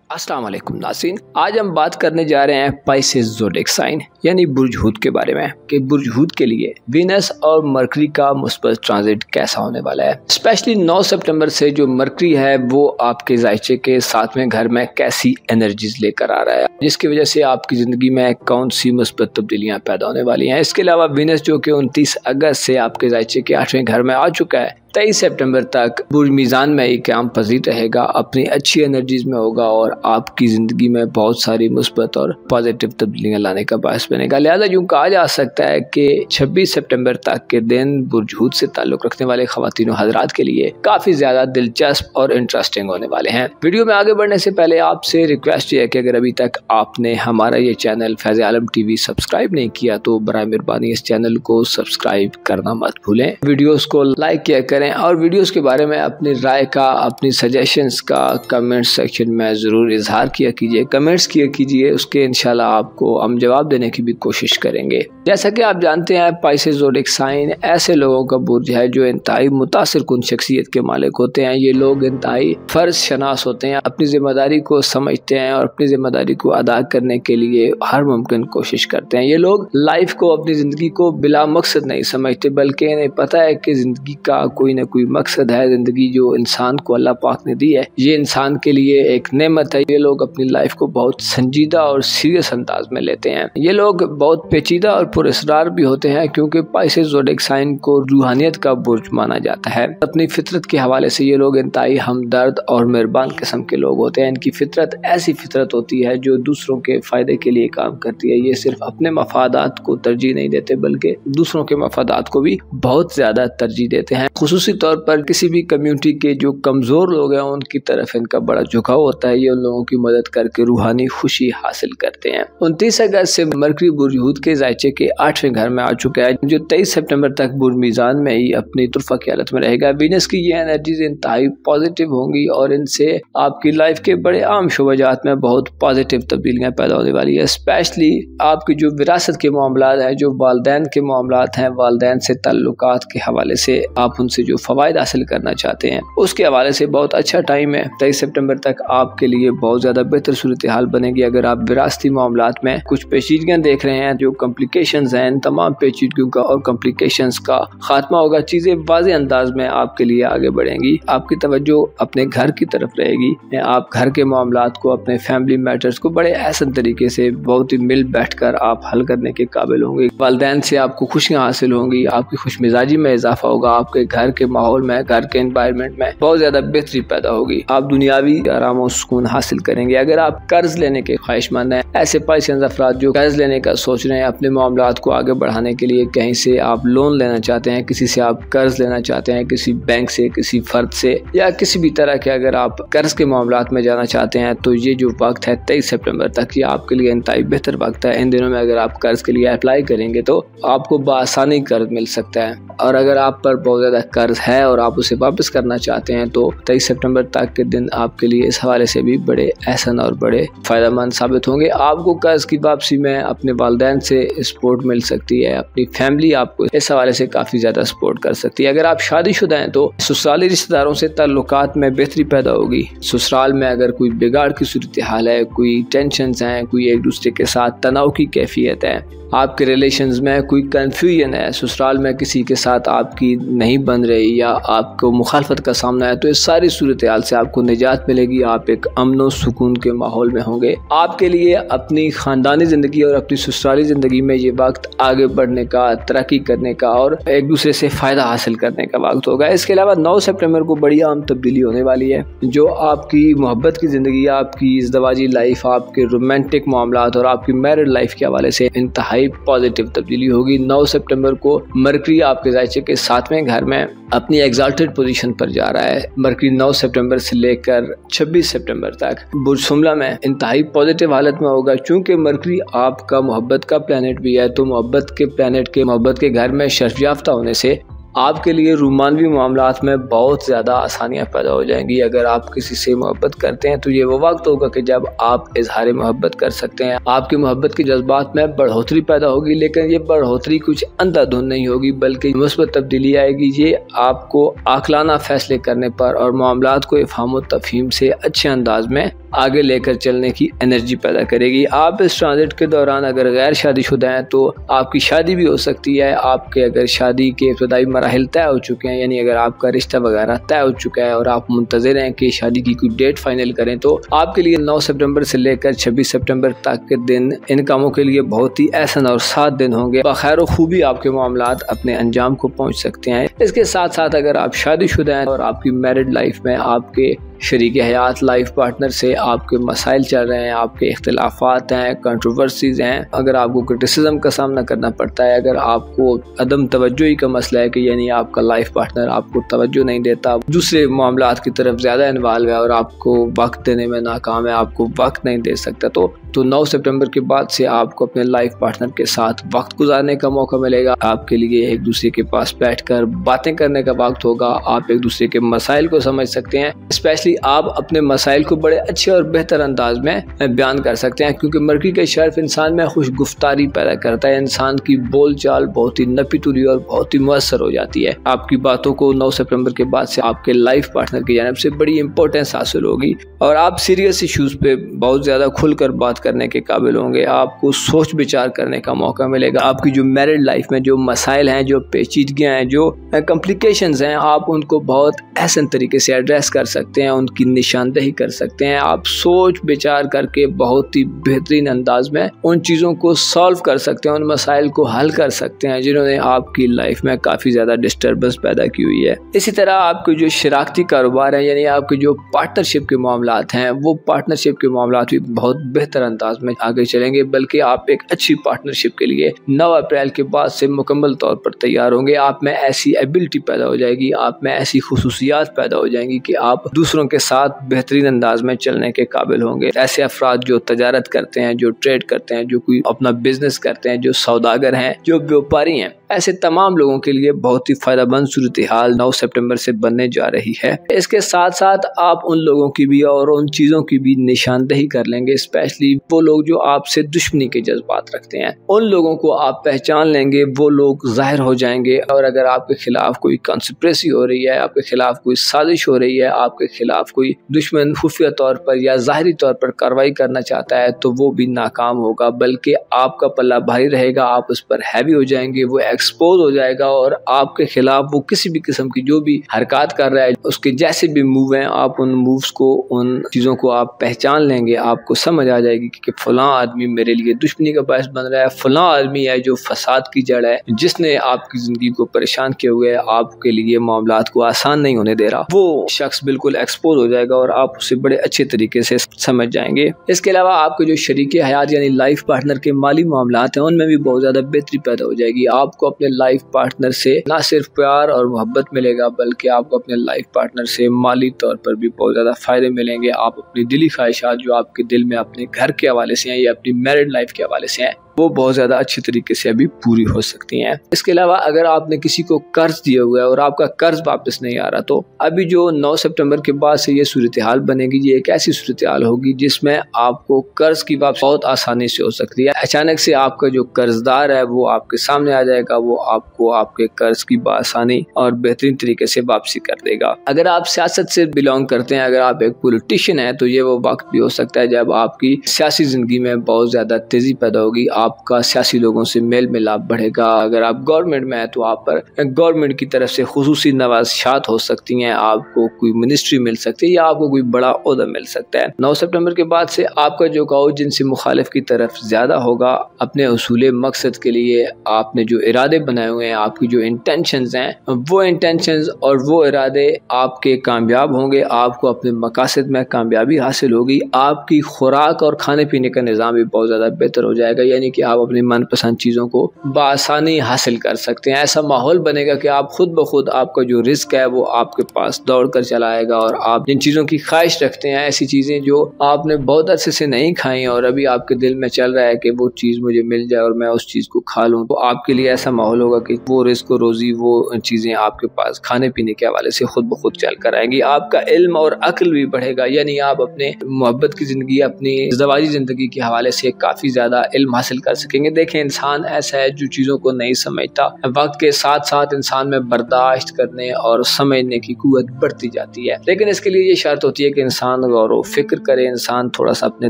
अस्सलाम वालेकुम नाज़रीन, आज हम बात करने जा रहे हैं पाइसेस ज़ोडिएक साइन यानी बुर्ज हूत के बारे में कि बुर्ज हूत के लिए वीनस और मरकरी का मुस्बत ट्रांजिट कैसा होने वाला है। स्पेशली 9 सितंबर से जो मरकरी है वो आपके ज़ायचे के 7वें घर में कैसी एनर्जीज लेकर आ रहा है, जिसकी वजह से आपकी ज़िंदगी में कौन सी मुस्बत तब्दीलियाँ पैदा होने वाली हैं। इसके अलावा वीनस जो कि 29 अगस्त से आपके ज़ायचे के 8वें घर में आ चुका है, 23 सितंबर तक बुर्ज मीज़ान में ही क़याम पज़ीर रहेगा, अपनी अच्छी एनर्जीज में होगा और आपकी ज़िंदगी में बहुत सारी मुस्बत और पॉजिटिव तब्दीलियाँ लाने का बायस बनेगा। लिहाजा यूँ कहा जा सकता है कि 26 सितंबर तक के दिन बुर्ज हूत से ताल्लुक़ रखने वाले ख़वातीन और हज़रात के लिए काफ़ी ज़्यादा दिलचस्प और इंटरेस्टिंग होने वाले हैं। वीडियो में आगे बढ़ने से पहले आपसे रिक्वेस्ट है कि अगर अभी तक आपने हमारा ये चैनल फैज़ आलम TV सब्सक्राइब नहीं किया तो बराए मेहरबानी इस चैनल को सब्सक्राइब करना मत भूलें, वीडियोस को लाइक किया करें और वीडियोस के बारे में अपनी राय का, अपनी सजेशंस का कमेंट सेक्शन में ज़रूर इजहार किया कीजिए, कमेंट्स किया कीजिए, उसके इंशाल्लाह आपको हम जवाब देने की भी कोशिश करेंगे। जैसा कि आप जानते हैं, पाइसेस ज़ोडिएक साइन ऐसे लोगों का बुर्ज है जो इंतहाई मुतासिर कुन शख्सियत के मालिक होते हैं। ये लोग इंतहाई फ़र्ज शनास होते हैं, अपनी ज़िम्मेदारी को समझते हैं और अपनी ज़िम्मेदारी को अदा करने के लिए हर मुमकिन कोशिश करते हैं। ये लोग लाइफ को, अपनी ज़िंदगी को बिला मकसद नहीं समझते, बल्कि इन्हें पता है कि ज़िंदगी का कोई न कोई मकसद है। ज़िंदगी जो इंसान को अल्लाह पाक ने दी है, ये इंसान के लिए एक नेमत है। ये लोग अपनी लाइफ को बहुत संजीदा और सीरियस अंदाज में लेते हैं। ये लोग बहुत पेचीदा और पुरस्रार भी होते हैं क्योंकि पाइसेस ज़ोडिएक साइन को रूहानियत का बुर्ज माना जाता है। अपनी फितरत के हवाले से ये लोग इंतहाई हमदर्द और मेहरबान किस्म के लोग होते हैं। इनकी फितरत ऐसी फितरत होती है जो दूसरों के फ़ायदे के लिए काम करती है। ये सिर्फ अपने मफादात को तरजीह नहीं देते बल्कि दूसरों के मफादात को भी बहुत ज़्यादा तरजीह देते हैं। खुसूसी तौर पर किसी भी कम्युनिटी के जो कमज़ोर लोग हैं उनकी तरफ इनका बड़ा झुकाव होता है। ये उन लोगों की मदद करके रूहानी खुशी हासिल करते हैं। 29 अगस्त से मरकरी बुर्ज हूत के ज़ायचे के 8वें घर में आ चुका है, जो 23 सितंबर तक बुर्ज मीज़ान में ही अपनी तुरफ़ा की हालत में रहेगा। वीनस की ये एनर्जीज इंतहाई पॉजिटिव होंगी और इनसे आपकी लाइफ के बड़े आम शोबाजात में बहुत पॉजिटिव तब्दीलियाँ पैदा होने वाली है। स्पेशली आपकी जो विरासत के मामलात हैं, जो वालदैन के मामलात हैं, वालदैन से ताल्लुकात के हवाले से आप उनसे जो फ़वाइद हासिल करना चाहते हैं, उसके हवाले से बहुत अच्छा टाइम है। 23 सितंबर तक आपके लिए बहुत ज़्यादा बेहतर सूरत हाल बनेगी। अगर आप विरासती मामलात में कुछ पेचीदगियाँ देख रहे हैं, जो कॉम्प्लिकेशंस हैं, इन तमाम पेचीदगियों का और कॉम्प्लिकेशंस का खात्मा होगा। चीज़ें वाज़ेह अंदाज में आपके लिए आगे बढ़ेंगी। आपकी तवज्जो अपने घर की तरफ रहेगी। आप घर के मामलात को, अपने फैमिली मैटर्स को बड़े एहसन तरीके से बहुत ही मिल बैठ कर आप हल करने के काबिल होंगे। वालिदैन से आपको खुशियाँ हासिल होंगी, आपकी खुशमिजाजी में इजाफा होगा, आपके घर के माहौल में, घर के एनवायरनमेंट में बहुत ज़्यादा बेहतरी पैदा होगी। आप दुनियावी आराम और सुकून हासिल करेंगे। अगर आप कर्ज लेने के ख्वाहिशमंद हैं, ऐसे पाइसेस अफराद जो कर्ज लेने का सोच रहे हैं, अपने मामलात को आगे बढ़ाने के लिए कहीं से आप लोन लेना चाहते हैं, किसी से आप कर्ज लेना चाहते हैं, किसी बैंक से, किसी फर्द से या किसी भी तरह के अगर आप कर्ज के मामलात में जाना चाहते हैं, तो ये जो वक्त है 23 सितंबर तक, ये आपके लिए इंतहाई बेहतर वक्त है। इन दिनों में अगर आप कर्ज के लिए अप्लाई करेंगे तो आपको बआसानी कर्ज मिल सकता है। और अगर आप पर बहुत ज़्यादा कर्ज है और आप उसे वापस करना चाहते हैं तो 23 सितंबर तक के दिन आपके लिए इस हवाले से भी बड़े एहसन और बड़े फ़ायदेमंद साबित होंगे। आपको कर्ज की वापसी में अपने वालिदैन से सपोर्ट मिल सकती है, अपनी फैमिली आपको इस हवाले से काफ़ी ज़्यादा सपोर्ट कर सकती है। अगर आप शादीशुदा हैं तो ससुराली रिश्तेदारों से ताल्लुकात में बेहतरी पैदा होगी। ससुराल में अगर कोई बिगाड़ की सूरत हाल है, कोई टेंशन्स हैं, कोई एक दूसरे के साथ तनाव की कैफियत है, आपके रिलेशंस में कोई कन्फ्यूजन है, ससुराल में किसी के साथ आपकी नहीं बन रही या आपको मुखालफत का सामना है, तो इस सारी सूरत हाल से आपको निजात मिलेगी। आप एक अमन और सुकून के माहौल में होंगे। आपके लिए अपनी ख़ानदानी ज़िंदगी और अपनी ससुराली ज़िंदगी में ये वक्त आगे बढ़ने का, तरक्की करने का और एक दूसरे से फ़ायदा हासिल करने का वक्त होगा। इसके अलावा 9 सितंबर को बड़ी आम तब्दीली होने वाली है, जो आपकी मोहब्बत की ज़िंदगी, आपकी इज़्दवाजी लाइफ, आपके रोमांटिक मामलात और आपकी मैरिड लाइफ के हवाले से इंतहाई पॉजिटिव तब्दीली होगी। 9 सितंबर को मरकरी आपके ज़ायचे के 7वें घर में अपनी एग्जाल्टेड पोजीशन पर जा रहा है। मरकरी 9 सितंबर से लेकर 26 सितंबर तक बुर्ज शुमला में इंतहाई पॉजिटिव हालत में होगा। चूँकि मरकरी आपका मोहब्बत का प्लैनेट भी है, तो मोहब्बत के प्लैनेट के, मोहब्बत के घर में शर्फ याफ्ता होने से आपके लिए रोमानवी मामलात में बहुत ज़्यादा आसानियाँ पैदा हो जाएंगी। अगर आप किसी से मोहब्बत करते हैं तो ये वो वक्त होगा कि जब आप इजहार मोहब्बत कर सकते हैं। आपकी मोहब्बत के जज्बात में बढ़ोतरी पैदा होगी, लेकिन ये बढ़ोतरी कुछ अंधाधुंध नहीं होगी बल्कि मुस्बत तब्दीली आएगी। ये आपको आकलाना फैसले करने पर और मामलात को इफ़हाम व तफहीम से अच्छे अंदाज में आगे लेकर चलने की एनर्जी पैदा करेगी। आप इस ट्रांजिट के दौरान अगर गैर शादीशुदा हैं तो आपकी शादी भी हो सकती है। आपके अगर शादी के इब्तदाई मराहिल तय हो चुके हैं, यानी अगर आपका रिश्ता वगैरह तय हो चुका है और आप मुंतज़िर हैं कि शादी की कोई डेट फाइनल करें, तो आपके लिए 9 सितंबर से लेकर 26 सितंबर तक के दिन इन कामों के लिए बहुत ही एहसन और 7 दिन होंगे। बखैर खूबी आपके मामलात अपने अंजाम को पहुँच सकते हैं। इसके साथ साथ अगर आप शादीशुदा हैं और आपकी मैरिड लाइफ में आपके शरीक हयात लाइफ पार्टनर से आपके मसाइल चल रहे हैं, आपके इख्तिलाफात हैं, कंट्रोवर्सीज हैं, अगर आपको क्रिटिसिज्म का सामना करना पड़ता है, अगर आपको अदम तवज्जोही का मसला है कि यानी आपका लाइफ पार्टनर आपको तवज्जो नहीं देता, दूसरे मामलात की तरफ ज़्यादा इन्वॉल्व है और आपको वक्त देने में नाकाम है, आपको वक्त नहीं दे सकता, तो 9 सितंबर के बाद से आपको अपने लाइफ पार्टनर के साथ वक्त गुजारने का मौका मिलेगा। आपके लिए एक दूसरे के पास बैठकर बातें करने का वक्त होगा। आप एक दूसरे के मसाइल को समझ सकते हैं। स्पेशली आप अपने मसाइल को बड़े अच्छे और बेहतर अंदाज में बयान कर सकते हैं, क्योंकि मरकरी का शर्फ इंसान में खुश गुफ्तारी पैदा करता है। इंसान की बोल चाल बहुत ही नपी तुली और बहुत ही मुअस्सर हो जाती है। आपकी बातों को 9 सितंबर के बाद से आपके लाइफ पार्टनर की जानिब से बड़ी इंपॉर्टेंस हासिल होगी और आप सीरियस इशूज पे बहुत ज़्यादा खुलकर बात करने के काबिल होंगे। आपको सोच विचार करने का मौका मिलेगा। आपकी जो मैरिड लाइफ में जो मसाइल हैं, जो पेचीदगियाँ हैं, जो कॉम्प्लिकेशंस हैं, आप उनको बहुत एहसन तरीके से एड्रेस कर सकते हैं, उनकी निशानदेही कर सकते हैं। आप सोच विचार करके बहुत ही बेहतरीन अंदाज में उन चीज़ों को सॉल्व कर सकते हैं, उन मसाइल को हल कर सकते हैं जिन्होंने आपकी लाइफ में काफ़ी ज़्यादा डिस्टर्बेंस पैदा की हुई है। इसी तरह आपके जो शराकती कारोबार है, यानी आपके जो पार्टनरशिप के मामलात हैं, वो पार्टनरशिप के मामलात भी बहुत बेहतर अंदाज में आगे चलेंगे, बल्कि आप एक अच्छी पार्टनरशिप के लिए 9 अप्रैल के बाद से मुकम्मल तौर पर तैयार होंगे। आप में ऐसी एबिलिटी पैदा हो जाएगी, आप में ऐसी खुसूसियात पैदा हो जाएंगी कि आप दूसरों के साथ बेहतरीन अंदाज में चलने के काबिल होंगे। ऐसे अफराद जो तजारत करते हैं, जो ट्रेड करते हैं, जो कोई अपना बिजनेस करते हैं, जो सौदागर हैं, जो व्यापारी हैं, ऐसे तमाम लोगों के लिए बहुत ही फायदेमंद सूरत हाल 9 सितंबर से बनने जा रही है। इसके साथ साथ आप उन लोगों की भी और उन चीज़ों की भी निशानदेही कर लेंगे, स्पेशली वो लोग जो आपसे दुश्मनी के जज्बात रखते हैं, उन लोगों को आप पहचान लेंगे, वो लोग जाहिर हो जाएंगे। और अगर आपके खिलाफ कोई कंस्पिरेसी हो रही है, आपके खिलाफ कोई साजिश हो रही है, आपके खिलाफ कोई दुश्मन खुफिया तौर पर या ज़ाहिरी तौर पर कार्रवाई करना चाहता है, तो वो भी नाकाम होगा, बल्कि आपका पल्ला भारी रहेगा, आप उस पर हैवी हो जाएंगे, वो एक्सपोज हो जाएगा और आपके खिलाफ वो किसी भी किस्म की जो भी हरकत कर रहा है, उसके जैसे भी मूव हैं, आप उन मूव्स को, उन चीज़ों को आप पहचान लेंगे। आपको समझ आ जाएगी कि फलां आदमी मेरे लिए दुश्मनी का बायस बन रहा है, फलां आदमी है जो फसाद की जड़ है, जिसने आपकी ज़िंदगी को परेशान किए हुए है, आपके लिए मामलात को आसान नहीं होने दे रहा। वो शख्स बिल्कुल एक्सपोज हो जाएगा और आप उसे बड़े अच्छे तरीके से समझ जाएंगे। इसके अलावा आपके जो शरीके हयात यानी लाइफ पार्टनर के माली मामलात हैं, उनमें भी बहुत ज़्यादा बेहतरी पैदा हो जाएगी। आपको अपने लाइफ पार्टनर से ना सिर्फ प्यार और मोहब्बत मिलेगा, बल्कि आपको अपने लाइफ पार्टनर से माली तौर पर भी बहुत ज़्यादा फ़ायदे मिलेंगे। आप अपनी दिली ख्वाहिशात जो आपके दिल में अपने घर के हवाले से हैं या अपनी मैरिड लाइफ के हवाले से हैं, वो बहुत ज़्यादा अच्छी तरीके से अभी पूरी हो सकती हैं। इसके अलावा अगर आपने किसी को कर्ज दिया हुआ है और आपका कर्ज वापस नहीं आ रहा, तो अभी जो 9 सितंबर के बाद से ये सूरत हाल बनेगी, ये एक ऐसी सूरत हाल होगी जिसमें आपको कर्ज की वापसी बहुत आसानी से हो सकती है। अचानक से आपका जो कर्जदार है वो आपके सामने आ जाएगा, वो आपको आपके कर्ज की आसानी और बेहतरीन तरीके से वापसी कर देगा। अगर आप सियासत से बिलोंग करते हैं, अगर आप एक पॉलिटिशियन हैं, तो ये वो वक्त भी हो सकता है जब आपकी सियासी जिंदगी में बहुत ज़्यादा तेजी पैदा होगी, आपका सियासी लोगों से मेल मिलाप बढ़ेगा। अगर आप गवर्नमेंट में हैं तो आप पर गवर्नमेंट की तरफ से खुसूसी नवाज़शात हो सकती हैं, आपको कोई मिनिस्ट्री मिल सकती है या आपको कोई बड़ा ओहदा मिल सकता है। 9 सितंबर के बाद से आपका जो गाँव जिनसे मुखालिफ की तरफ ज़्यादा होगा, अपने उसूले मकसद के लिए आपने जो इरादे बनाए हुए हैं, आपकी जो इंटेंशंस हैं, वो इंटेंशंस और वो इरादे आपके कामयाब होंगे। आपको अपने मकासद में कामयाबी हासिल होगी। आपकी खुराक और खाने पीने का निज़ाम भी बहुत ज़्यादा बेहतर हो जाएगा, यानी कि आप अपनी मनपसंद चीज़ों को बआसानी हासिल कर सकते हैं। ऐसा माहौल बनेगा कि आप खुद ब खुद आपका जो रिस्क है वो आपके पास दौड़ कर चला आएगा और आप जिन चीज़ों की ख्वाहिश रखते हैं, ऐसी चीज़ें जो आपने बहुत अरसे से नहीं खाई और अभी आपके दिल में चल रहा है कि वो चीज़ मुझे मिल जाए और मैं उस चीज़ को खा लूँ, तो आपके लिए ऐसा माहौल होगा कि वो रिस्क और रोज़ी, वो चीज़ें आपके पास खाने पीने के हवाले से खुद ब खुद चल कर आएंगी। आपका इल्म और अक्ल भी बढ़ेगा, यानी आप अपने मोहब्बत की ज़िंदगी, अपनी ज़वाजी ज़िंदगी के हवाले से काफ़ी ज़्यादा इल्म हासिल कर सकेंगे। देखें, इंसान ऐसा है जो चीज़ों को नहीं समझता, वक्त के साथ साथ इंसान में बर्दाश्त करने और समझने की कुव्वत बढ़ती जाती है, लेकिन इसके लिए ये शर्त होती है कि इंसान गौर व फिक्र करे, इंसान थोड़ा सा अपने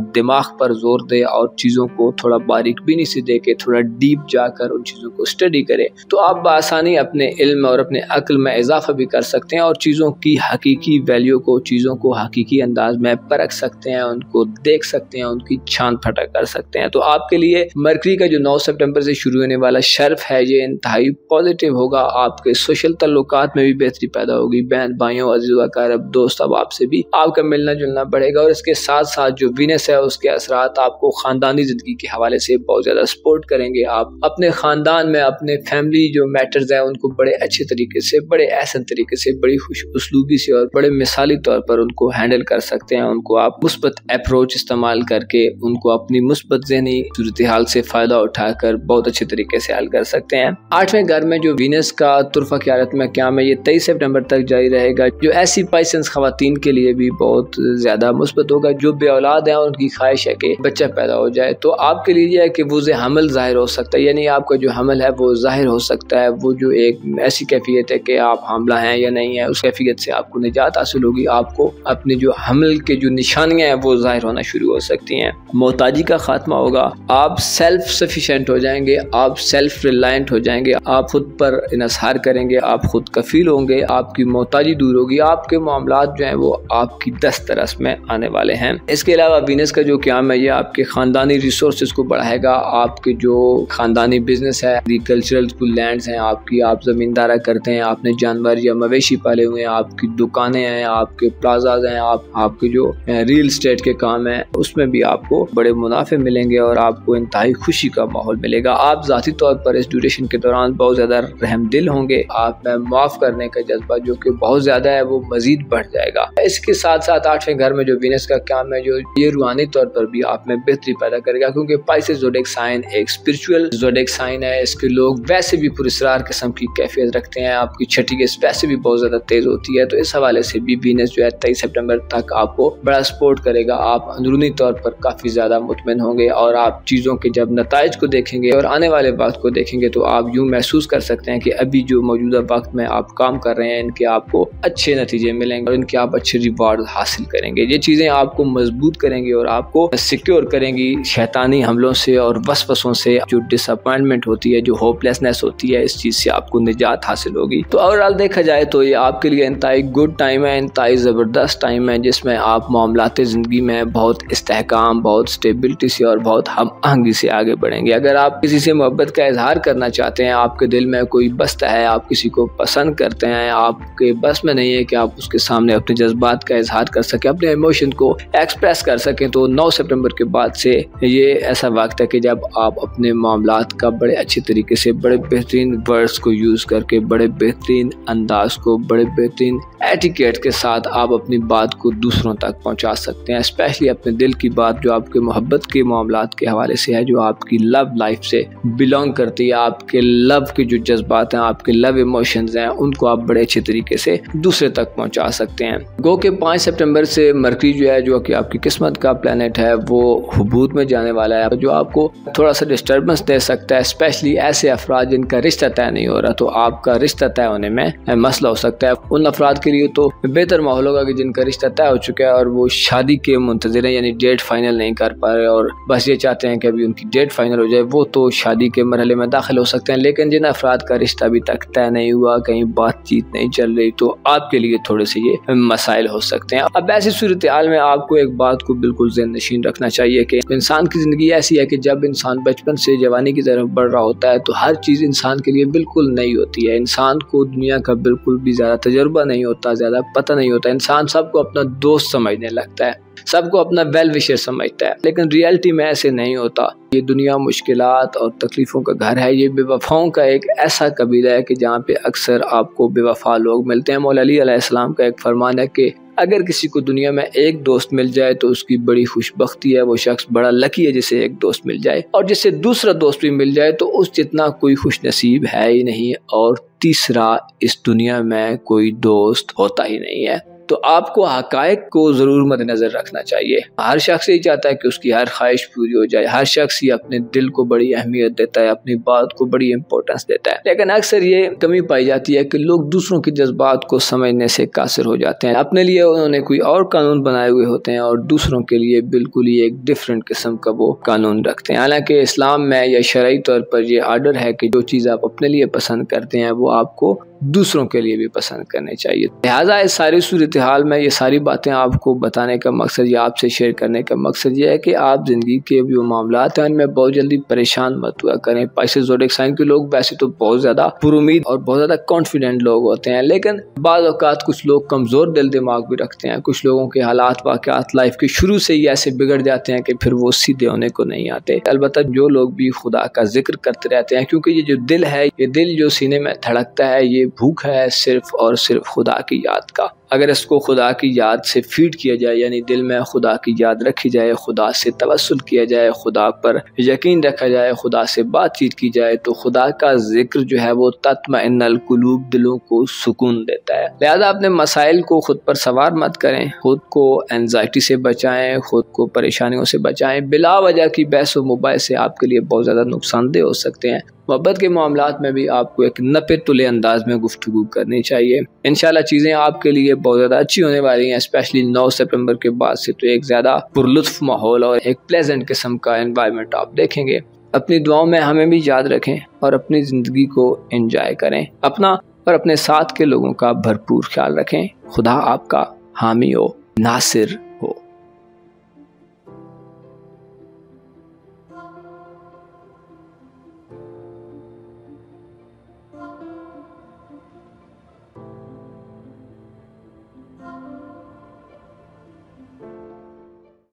दिमाग पर जोर दे और चीज़ों को थोड़ा बारीक बीनी से देखे, थोड़ा डीप जाकर उन चीज़ों को स्टडी करे, तो आप बआसानी अपने इल्म और अपने अक्ल में इजाफा भी कर सकते हैं और चीज़ों की हकीकी वैल्यू को, चीज़ों को हकीकी अंदाज में परख सकते हैं, उनको देख सकते हैं, उनकी छान फटक कर सकते हैं। तो आपके लिए मरकरी का जो 9 सितंबर से शुरू होने वाला शर्फ है, ये इंतहाई पॉजिटिव होगा। आपके सोशल तल्लुकात में भी बेहतरी पैदा होगी, बहन भाइयों, अज़ीज़ व अक़ारिब, दोस्त अहबाब से भी आपका मिलना जुलना बढ़ेगा और इसके साथ साथ जो वीनस है उसके असरात आपको खानदानी जिंदगी के हवाले से बहुत ज्यादा सपोर्ट करेंगे। आप अपने खानदान में अपने फैमिली जो मैटर्स है उनको बड़े अच्छे तरीके से, बड़े एहसन तरीके से, बड़ी खुश उसलूबी से और बड़े मिसाली तौर पर उनको हैंडल कर सकते हैं। उनको आप मुस्बत अप्रोच इस्तेमाल करके उनको अपनी मुस्बत ज़हनी सूरत हाल से फायदा उठाकर बहुत अच्छे तरीके से हल कर सकते हैं। 8वें घर में जो वीनस का तुरफा क़ियादत में क़याम है, ये 23 सितंबर तक जारी रहेगा, जो ऐसी पाइसेंस खवातीन के लिए भी बहुत ज्यादा मुस्बत होगा। जो बे औलाद है उनकी ख्वाहिश है कि बच्चा पैदा हो जाए, तो आपके लिए यह है कि वुज़े हमल जाहिर हो सकता है, यानी आपका जो हमल है वो जाहिर हो सकता है। वो जो एक ऐसी कैफियत है कि आप हामला हैं या नहीं है, उस कैफियत से आपको निजात हासिल होगी। आपको अपने जो हमल के जो निशानियां हैं वो जाहिर होना शुरू हो सकती हैं। मोहताजी का खात्मा होगा, आप सेल्फ सफिशिएंट हो जाएंगे, आप सेल्फ रिलायंट हो जाएंगे, आप खुद पर इन्हसार करेंगे, आप खुद कफील होंगे, आपकी मोहताजी दूर होगी, आपके मामलात जो हैं वो आपकी दस्तरस में आने वाले हैं। इसके अलावा वीनस का जो क़याम है ये आपके खानदानी रिसोर्सेज को बढ़ाएगा। आपके जो खानदानी बिजनेस है, एग्रीकल्चरल लैंड्स हैं आपकी, आप ज़मींदारा करते हैं, आपने जानवर या मवेशी पाले हुए हैं, आपकी दुकानें हैं, आपके प्लाजाज हैं, आपके जो रियल स्टेट के काम हैं, उसमें भी आपको बड़े मुनाफे मिलेंगे और आपको इंतहाई खुशी का माहौल मिलेगा। आप ज़ाती तौर पर इस ड्यूरेशन के दौरान बहुत ज़्यादा रहमदिल होंगे, आप में माफ़ करने का जज्बा जो कि बहुत ज़्यादा है वो मज़ीद बढ़ जाएगा। इसके साथ साथ 8वें घर में जो वीनस का काम है, जो ये रूहानी तौर पर भी आप में बेहतरी पैदा करेगा, क्योंकि पाइसेस ज़ोडिएक साइन एक स्पिरिचुअल ज़ोडिएक साइन है। इसके लोग वैसे भी पुरस्कार किस्म की कैफियत रखते हैं, आपकी छठी के वैसे भी बहुत ज़्यादा तेज़ होती है, तो इस हवाले से भी वीनस जो है 23 सितंबर तक आपको बड़ा सपोर्ट करेगा। आप अंदरूनी तौर पर काफ़ी ज़्यादा मुतमिन होंगे और आप चीज़ों के जब नताइज को देखेंगे और आने वाले वक्त को देखेंगे तो आप यूँ महसूस कर सकते हैं कि अभी जो मौजूदा वक्त में आप काम कर रहे हैं इनके आपको अच्छे नतीजे मिलेंगे और इनके आप अच्छे रिवार्ड हासिल करेंगे। ये चीज़ें आपको मजबूत करेंगी और आपको सिक्योर करेंगी शैतानी हमलों से और वसवसों से। जो डिसअपॉइंटमेंट होती है, जो होपलेसनेस होती है, इस चीज़ से आपको निजात हासिल होगी। तो ओवरऑल देखा जाए तो ये आपके लिए इंतहाई गुड टाइम है, इंतहाई ज़बरदस्त टाइम है, जिसमें आप मामलाते ज़िंदगी में बहुत इस्तेहकाम, बहुत स्टेबिलिटी से और बहुत हम आहंगी से आगे बढ़ेंगे। अगर आप किसी से मोहब्बत का इजहार करना चाहते हैं, आपके दिल में कोई बस्ता है, आप किसी को पसंद करते हैं, आपके बस में नहीं है कि आप उसके सामने अपने जज्बात का इजहार कर सकें, अपने इमोशन को एक्सप्रेस कर सकें, तो 9 सितंबर के बाद से ये ऐसा वक्त है कि जब आप अपने मामलात का बड़े अच्छे तरीके से, बड़े बेहतरीन वर्ड्स को यूज़ करके, बड़े बेहतरीन अंदाज को, बड़े बेहतरीन एटिकेट के साथ आप अपनी बात को दूसरों तक पहुंचा सकते हैं। स्पेशली अपने दिल की बात जो आपके मोहब्बत के मामलात के हवाले से है, जो आपकी लव लाइफ से बिलोंग करती है, आपके लव के जो जज्बात हैं, आपके लव इमोशंस हैं, उनको आप बड़े अच्छे तरीके से दूसरे तक पहुंचा सकते हैं। गो के 5 सितंबर से मरकरी जो है, जो कि आपकी किस्मत का प्लेनेट है, वो हुबूत में जाने वाला है, जो आपको थोड़ा सा डिस्टर्बेंस दे सकता है। स्पेशली ऐसे अफराद जिनका रिश्ता तय नहीं हो रहा, तो आपका रिश्ता तय होने में मसला हो सकता है। उन अफराद के लिए तो बेहतर माहौल होगा कि जिनका रिश्ता तय हो चुका है और वो शादी के मुंतज़िर हैं, यानी डेट फाइनल नहीं कर पा रहे और बस ये चाहते हैं कि अभी उनकी डेट फाइनल हो जाए, वो तो शादी के मरहले में दाखिल हो सकते हैं। लेकिन जिन अफराद का रिश्ता अभी तक तय नहीं हुआ, कहीं बातचीत नहीं चल रही, तो आपके लिए थोड़े से ये मसाइल हो सकते हैं। अब ऐसी सूरत हाल में आपको एक बात को बिल्कुल ज़हन नशीन रखना चाहिए कि इंसान की ज़िंदगी ऐसी है कि जब इंसान बचपन से जवानी की तरफ बढ़ रहा होता है तो हर चीज़ इंसान के लिए बिल्कुल नई होती है। इंसान को दुनिया का बिल्कुल भी ज़्यादा तजुर्बा नहीं होता, ज़्यादा पता नहीं होता। इंसान सबको अपना दोस्त समझने लगता है। सबको अपना वेल विशर समझता है, लेकिन रियलिटी में ऐसे नहीं होता। ये दुनिया मुश्किलात और तकलीफ़ों का घर है। ये बेवफाओं का एक ऐसा कबीला है कि जहाँ पे अक्सर आपको बेवफा लोग मिलते हैं। मौला अली अलैहिस्सलाम का एक फरमान है कि अगर किसी को दुनिया में एक दोस्त मिल जाए तो उसकी बड़ी खुशबख्ती है, वो शख्स बड़ा लकी है जिसे एक दोस्त मिल जाए, और जिसे दूसरा दोस्त भी मिल जाए तो उस जितना कोई खुश नसीब है ही नहीं, और तीसरा इस दुनिया में कोई दोस्त होता ही नहीं है। तो आपको हकायक को ज़रूर मद्देनज़र रखना चाहिए। हर शख्स यही चाहता है कि उसकी हर ख्वाहिश पूरी हो जाए, हर शख्स ही अपने दिल को बड़ी अहमियत देता है, अपनी बात को बड़ी इंपॉर्टेंस देता है, लेकिन अक्सर ये कमी पाई जाती है कि लोग दूसरों के जज्बात को समझने से कासिर हो जाते हैं। अपने लिए उन्होंने कोई और कानून बनाए हुए होते हैं और दूसरों के लिए बिल्कुल ही एक डिफरेंट किस्म का वो कानून रखते हैं। हालांकि इस्लाम में या शरई तौर पर यह आर्डर है कि जो चीज़ आप अपने लिए पसंद करते हैं वो आपको दूसरों के लिए भी पसंद करने चाहिए। लिहाजा इस सारी सूरत हाल में ये सारी बातें आपको बताने का मकसद या आपसे शेयर करने का मकसद ये है कि आप ज़िंदगी के जो मामलात हैं उनमें बहुत जल्दी परेशान मत हुआ करें। पाइसेस ज़ोडिएक साइन के लोग वैसे तो बहुत ज़्यादा पुरुमीद और बहुत ज़्यादा कॉन्फिडेंट लोग होते हैं, लेकिन बाज़ औक़ात कुछ लोग कमज़ोर दिल दिमाग भी रखते हैं। कुछ लोगों के हालात वाक़यात लाइफ के शुरू से ही ऐसे बिगड़ जाते हैं कि फिर वो सीधे होने को नहीं आते। अलबत्ता जो लोग भी खुदा का जिक्र करते रहते हैं, क्योंकि ये जो दिल है, ये दिल जो सीने में धड़कता है, ये भूख है सिर्फ और सिर्फ खुदा की याद का। अगर इसको खुदा की याद से फीड किया जाए, यानी दिल में खुदा की याद रखी जाए, खुदा से तवस्सुल किया जाए, खुदा पर यकीन रखा जाए, खुदा से बातचीत की जाए, तो खुदा का जिक्र जो है वो तत्मइन्नुल कुलूब, दिलों को सुकून देता है। लिहाजा अपने मसाइल को खुद पर सवार मत करें, खुद को एंजाइटी से बचाएं, खुद को परेशानियों से बचाएं। बिला वजह की बहस व मुबाहिसे आपके लिए बहुत ज़्यादा नुकसानदेह हो सकते हैं। मोहब्बत के मामलात में भी आपको एक नपे तुले अंदाज में गुफ्तगू करनी चाहिए। इंशाल्लाह चीज़ें आपके लिए बहुत ज़्यादा अच्छी होने वाली हैं। स्पेशली 9 सितंबर के बाद से तो एक ज़्यादा पुरलुत्फ माहौल और एक प्लेजेंट किस्म का एनवायरनमेंट आप देखेंगे। अपनी दुआओं में हमें भी याद रखें और अपनी ज़िंदगी को एंजॉय करें। अपना और अपने साथ के लोगों का भरपूर ख्याल रखें। खुदा आपका हामी हो, नासिर हो।